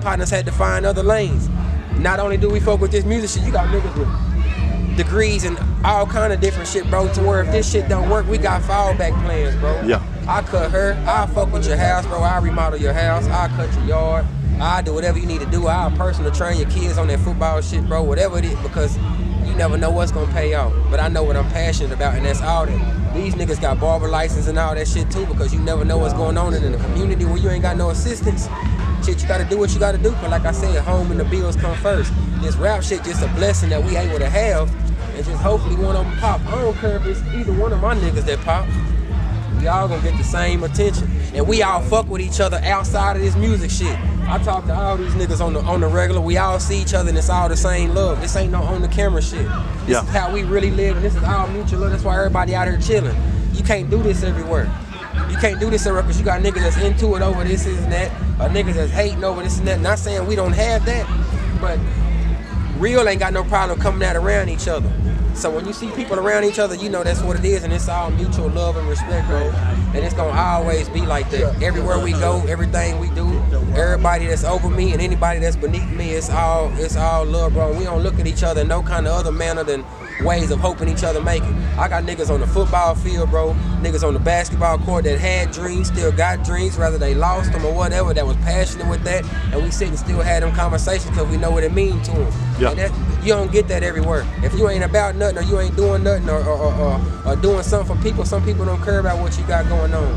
partners had to find other lanes. Not only do we fuck with this music shit, you got niggas with degrees and all kind of different shit, bro, to where if this shit don't work, we got fallback plans, bro. Yeah. I cut her, I'll fuck with your house, bro, I'll remodel your house, I'll cut your yard, I'll do whatever you need to do, I'll personally train your kids on that football shit, bro, whatever it is, because you never know what's gonna pay off. But I know what I'm passionate about, and that's all that. These niggas got barber license and all that shit too, because you never know what's going on in the community where you ain't got no assistance. Shit, you gotta do what you gotta do, but like I said, home and the bills come first. This rap shit just a blessing that we able to have, and just hopefully one of them pop. I don't care if it's either one of my niggas that pop. We all gonna get the same attention, and we all fuck with each other outside of this music shit. I talk to all these niggas on the regular. We all see each other, and it's all the same love. This ain't no on the camera shit. This is how we really live, and this is all mutual love. That's why everybody out here chilling. You can't do this everywhere. You can't do this everywhere because you got niggas that's into it over this and that, or niggas that's hating over this and that. Not saying we don't have that, but real ain't got no problem coming out around each other. So when you see people around each other, you know that's what it is, and it's all mutual love and respect, bro. And it's gonna always be like that. Everywhere we go, everything we do, everybody that's over me and anybody that's beneath me, it's all love, bro. And we don't look at each other in no kind of other manner than ways of hoping each other make it. I got niggas on the football field, bro, niggas on the basketball court that had dreams, still got dreams, whether they lost them or whatever, that was passionate with that, and we sit and still had them conversations because we know what it means to them. Yeah. And that, you don't get that everywhere. If you ain't about nothing or you ain't doing nothing or doing something for people, some people don't care about what you got going on.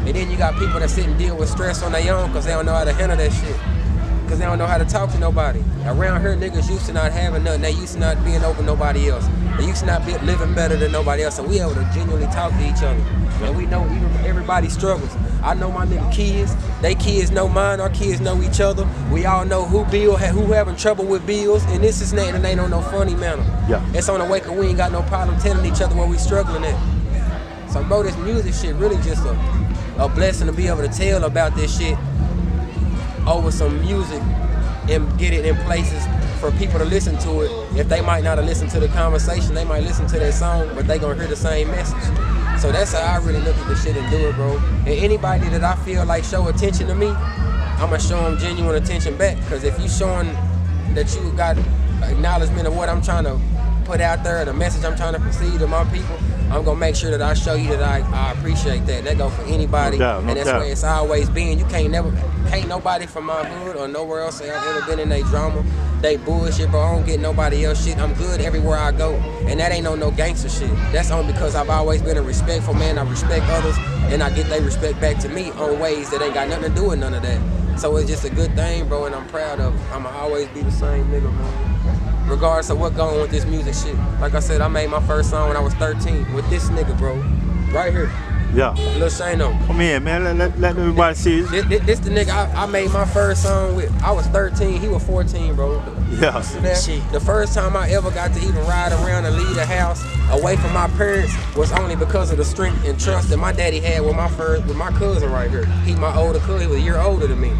And then you got people that sit and deal with stress on their own because they don't know how to handle that shit. Because they don't know how to talk to nobody. Around here, niggas used to not having nothing. They used to not being over nobody else. They used to not be living better than nobody else. And we able to genuinely talk to each other. And we know even everybody struggles. I know my nigga kids. They kids know mine. Our kids know each other. We all know who having trouble with bills. And this is that, and ain't on no funny manner. Yeah. It's on the way because we ain't got no problem telling each other where we struggling at. So, bro, this music shit really just a blessing to be able to tell about this shit over some music and get it in places for people to listen to it. If they might not have listened to the conversation, they might listen to that song, but they gonna hear the same message. So that's how I really look at the shit and do it, bro. And anybody that I feel like show attention to me, I'ma show them genuine attention back. Because if you showing that you got acknowledgement of what I'm trying to put out there, the message I'm trying to proceed to my people, I'm gonna make sure that I show you that I appreciate that. That go for anybody, and that's where it's always been. You can't nobody from my hood or nowhere else say I've ever been in they drama, they bullshit, bro. I don't get nobody else shit. I'm good everywhere I go, and that ain't no gangster shit. That's only because I've always been a respectful man. I respect others, and I get they respect back to me on ways that ain't got nothing to do with none of that. So it's just a good thing, bro, and I'm proud of it. I'ma always be the same nigga, man. Regardless of what going with this music shit. Like I said, I made my first song when I was 13 with this nigga, bro. Right here. Yeah. Lil Shano. Come here, man. Let everybody see it. This the nigga I made my first song with. I was 13, he was 14, bro. Yeah. The first time I ever got to even ride around and leave the house away from my parents was only because of the strength and trust that my daddy had with my cousin right here. He my older cousin, he was a year older than me.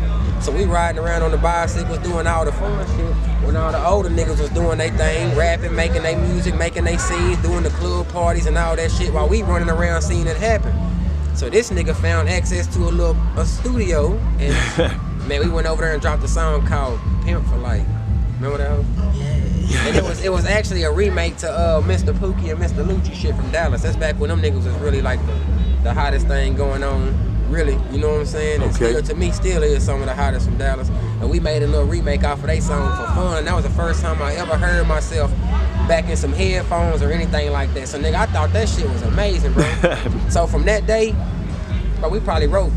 So we riding around on the bicycles, doing all the fun shit, when all the older niggas was doing their thing, rapping, making their music, making their scenes, doing the club parties and all that shit while we running around seeing it happen. So this nigga found access to a studio, and man, we went over there and dropped a song called Pimp for Life. Remember that? Yeah. And it was actually a remake to Mr. Pookie and Mr. Lucci shit from Dallas. That's back when them niggas was really like the hottest thing going on. Really, you know what I'm saying? And still, to me, still is some of the hottest from Dallas. And we made a little remake off of their song for fun. That was the first time I ever heard myself back in some headphones or anything like that. So, nigga, I thought that shit was amazing, bro. So, from that day, bro, we probably wrote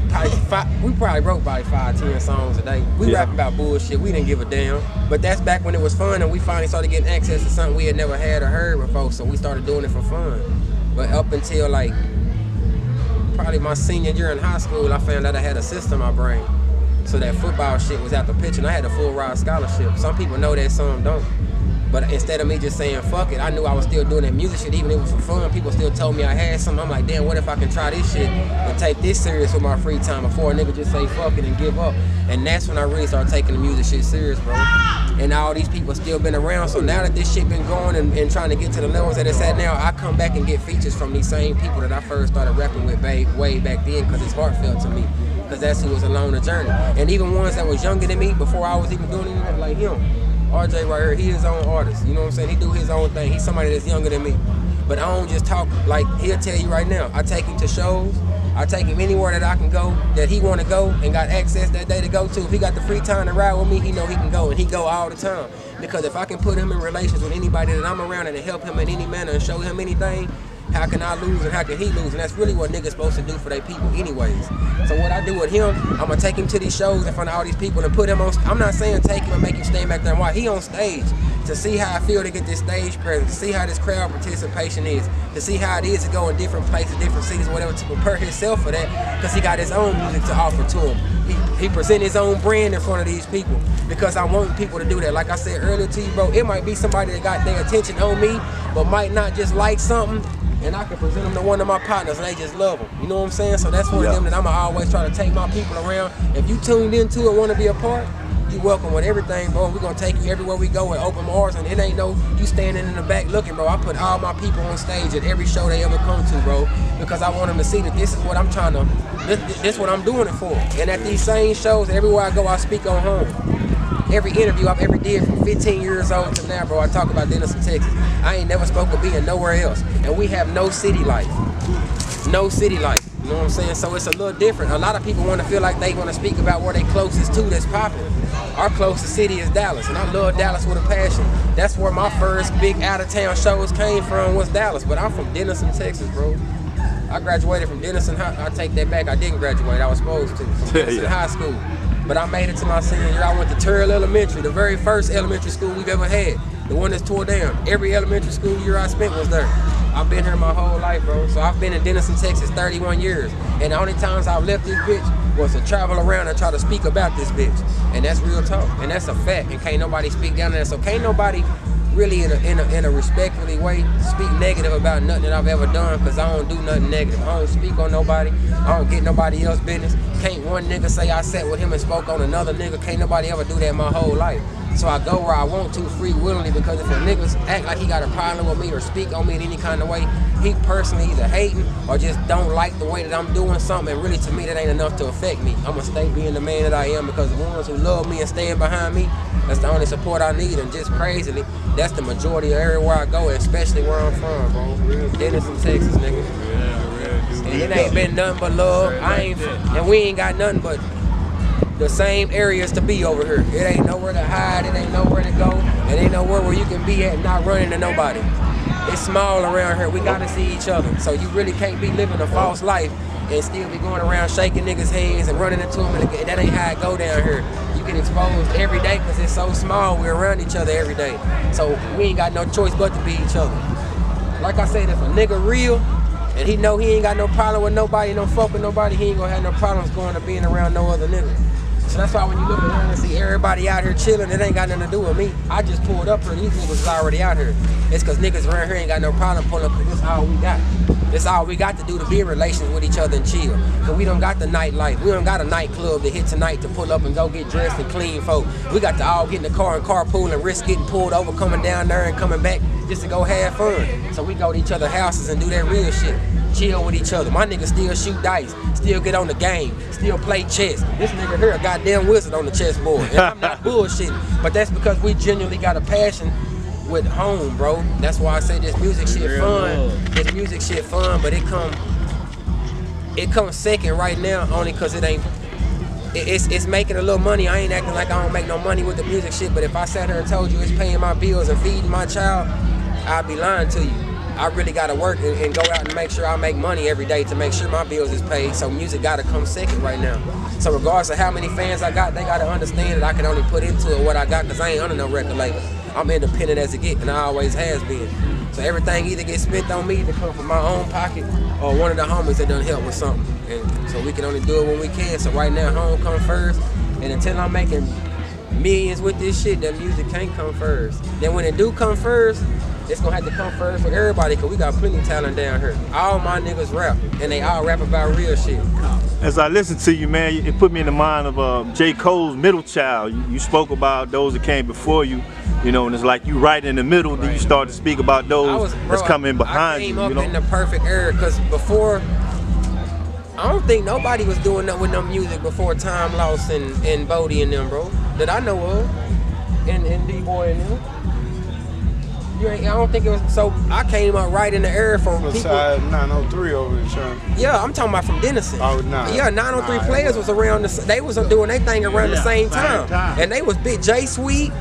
probably 5, 10 songs a day. We rapping about bullshit. We didn't give a damn. But that's back when it was fun, and we finally started getting access to something we had never had or heard before. So, we started doing it for fun. But up until, like, probably my senior year in high school, I found out I had a cyst in my brain. So that football shit was out the picture, and I had a full ride scholarship. Some people know that, some don't. But instead of me just saying fuck it, I knew I was still doing that music shit, even if it was for fun. People still told me I had something. I'm like, damn, what if I can try this shit and take this serious with my free time before a nigga just say fuck it and give up? And that's when I really started taking the music shit serious, bro. And all these people still been around, so now that this shit been going and trying to get to the levels that it's at now, I come back and get features from these same people that I first started rapping with way back then, because it's heartfelt to me. because that's who was along the journey. And even ones that was younger than me before I was even doing anything, like him, RJ right here, he his own artist. You know what I'm saying? He do his own thing. He's somebody that's younger than me. But I don't just talk, like he'll tell you right now. I take him to shows. I take him anywhere that I can go, that he want to go and got access that day to go to. If he got the free time to ride with me, he know he can go, and he go all the time. Because if I can put him in relations with anybody that I'm around and help him in any manner and show him anything, how can I lose and how can he lose? And that's really what niggas supposed to do for their people anyways. So what I do with him, I'm gonna take him to these shows in front of all these people and put him on, I'm not saying take him and make him stand back there and watch. He on stage to see how I feel to get this stage presence, to see how this crowd participation is, to see how it is to go in different places, different cities, whatever, to prepare himself for that, because he got his own music to offer to him. He present his own brand in front of these people, because I want people to do that. Like I said earlier to you, bro, it might be somebody that got their attention on me, but might not just like something, and I can present them to one of my partners and they just love them. You know what I'm saying? So that's one of them that I'ma always try to take my people around. If you tuned into it, want to be a part, you welcome with everything, bro. We're gonna take you everywhere we go with open arms, and it ain't no you standing in the back looking, bro. I put all my people on stage at every show they ever come to, bro, because I want them to see that this is what I'm trying to, this is what I'm doing it for. And at these same shows, everywhere I go, I speak on home. Every interview I've ever did from 15 years old to now, bro, I talk about Denison, Texas. I ain't never spoke of being nowhere else. And we have no city life. No city life. You know what I'm saying? So it's a little different. A lot of people want to feel like they want to speak about where they closest to that's popping. Our closest city is Dallas, and I love Dallas with a passion. That's where my first big out-of-town shows came from, was Dallas. But I'm from Denison, Texas, bro. I graduated from Denison High. I take that back. I didn't graduate. I was supposed to. From Denison High School. But I made it to my senior year. I went to Turrell Elementary, the very first elementary school we've ever had. The one that's tore down. Every elementary school year I spent was there. I've been here my whole life, bro. So I've been in Denison, Texas 31 years. And the only times I've left this bitch was to travel around and try to speak about this bitch. And that's real talk. And that's a fact. And can't nobody speak down there. So can't nobody really in a respectfully way speak negative about nothing that I've ever done, because I don't do nothing negative. I don't speak on nobody. I don't get nobody else's business. Can't one nigga say I sat with him and spoke on another nigga. Can't nobody ever do that my whole life. So I go where I want to free willingly, because if a nigga act like he got a problem with me or speak on me in any kind of way, he personally either hating or just don't like the way that I'm doing something, and really to me that ain't enough to affect me. I'ma stay being the man that I am, because the ones who love me and stand behind me, that's the only support I need. And just crazily, that's the majority of everywhere I go, especially where I'm from, bro. Denison, Texas, nigga. And it ain't been nothing but love. And we ain't got nothing but the same areas to be over here. It ain't nowhere to hide, it ain't nowhere to go, it ain't nowhere where you can be at not running to nobody. It's small around here, we gotta see each other. So you really can't be living a false life and still be going around shaking niggas' hands and running into them, and that ain't how it go down here. You get exposed every day because it's so small, we're around each other every day. So we ain't got no choice but to be each other. Like I said, if a nigga real, and he know he ain't got no problem with nobody, no fuck with nobody, he ain't gonna have no problems going to being around no other nigga. So that's why when you look around and see everybody out here chilling, it ain't got nothing to do with me. I just pulled up here, these niggas is already out here. It's cause niggas around here ain't got no problem pulling up, cause that's all we got. That's all we got to do to be in relations with each other and chill. Cause we don't got the nightlife. We don't got a nightclub to hit tonight to pull up and go get dressed and clean folk. We got to all get in the car and carpool and risk getting pulled over, coming down there and coming back just to go have fun. So we go to each other's houses and do that real shit. Chill with each other. My niggas still shoot dice, still get on the game, still play chess. This nigga here a goddamn wizard on the chessboard. And I'm not bullshitting, but that's because we genuinely got a passion with home, bro. That's why I say this music shit fun. This music shit fun, but it comes second right now, only cause it's making a little money. I ain't acting like I don't make no money with the music shit, but if I sat here and told you it's paying my bills and feeding my child, I'd be lying to you. I really gotta work and go out and make sure I make money every day to make sure my bills is paid. So music gotta come second right now. So regardless of how many fans I got, they gotta understand that I can only put into it what I got, cause I ain't under no record label. I'm independent as it get, and I always has been. So everything either gets spent on me to come from my own pocket, or one of the homies that done help with something. And so we can only do it when we can. So right now, home come first, and until I'm making millions with this shit, that music can't come first. Then when it do come first, it's gonna have to come first for everybody, cause we got plenty of talent down here. All my niggas rap, and they all rap about real shit. As I listen to you, man, it put me in the mind of J. Cole's Middle Child. You spoke about those that came before you, you know, and it's like you right in the middle, then you start to speak about those that's coming behind you. I came up in the perfect era, cause before I don't think nobody was doing that with no music before Time Lost and Bodie and them, bro, that I know of, and D-Boy and them. I don't think it was, so I came up right in the era for people. Besides 903 over in Sherman. Yeah, I'm talking about from Denison. Oh, nah. Yeah, 903 Players was around, they was doing their thing around the same time. And they was big, J Sweet,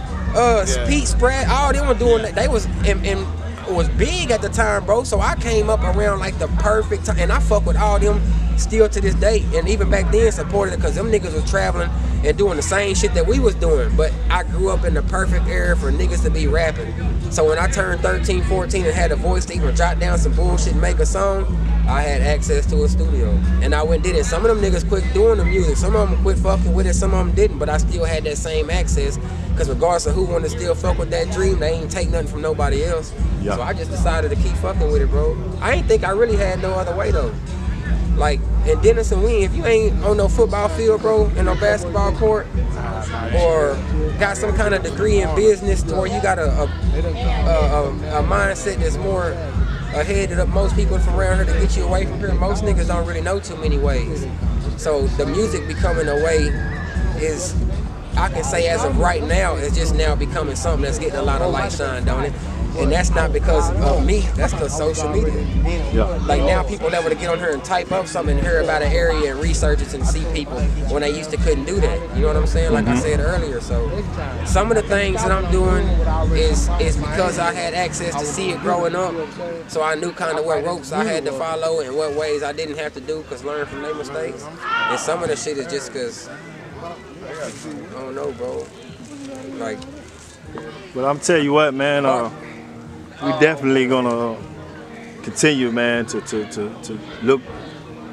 Pete Spratt, all them were doing that. They was, and was big at the time, bro. So I came up around like the perfect time, and I fuck with all them still to this day, and even back then supported it because them niggas was traveling and doing the same shit that we was doing. But I grew up in the perfect era for niggas to be rapping. So when I turned 13, 14 and had a voice to even jot down some bullshit and make a song, I had access to a studio. And I went and did it. Some of them niggas quit doing the music. Some of them quit fucking with it, some of them didn't. But I still had that same access because regardless of who wanted to still fuck with that dream, they ain't take nothing from nobody else. So I just decided to keep fucking with it, bro. I ain't think I really had no other way, though. Like, in Denison, if you ain't on no football field, bro, in no basketball court, or got some kind of degree in business to where you got a mindset that's more ahead of most people from around here to get you away from here, most niggas don't really know too many ways. So the music becoming a way is, I can say as of right now, it's just now becoming something that's getting a lot of light shine, don't it? And that's not because of me, that's because social media. Yeah. Like now people able to get on here and type up something and hear about an area and research it and see people when they used to couldn't do that. You know what I'm saying? Like I said earlier. So some of the things that I'm doing is because I had access to see it growing up. So I knew kind of what ropes I had to follow and what ways I didn't have to do because learn from their mistakes. And some of the shit is just because, I don't know, bro. Like, But I'm tell you what, man, we definitely gonna continue, man, to look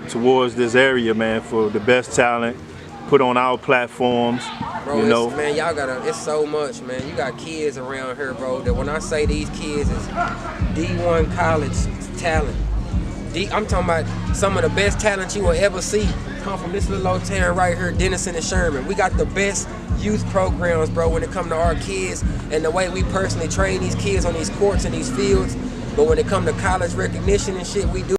towards this area, man, for the best talent, put on our platforms, bro, you know. Man, y'all gotta, it's so much, man. You got kids around here, bro, that when I say these kids is D1 college talent. I'm talking about some of the best talent you will ever see come from this little old town right here, Denison and Sherman. We got the best youth programs, bro, when it comes to our kids and the way we personally train these kids on these courts and these fields. But when it comes to college recognition and shit, we do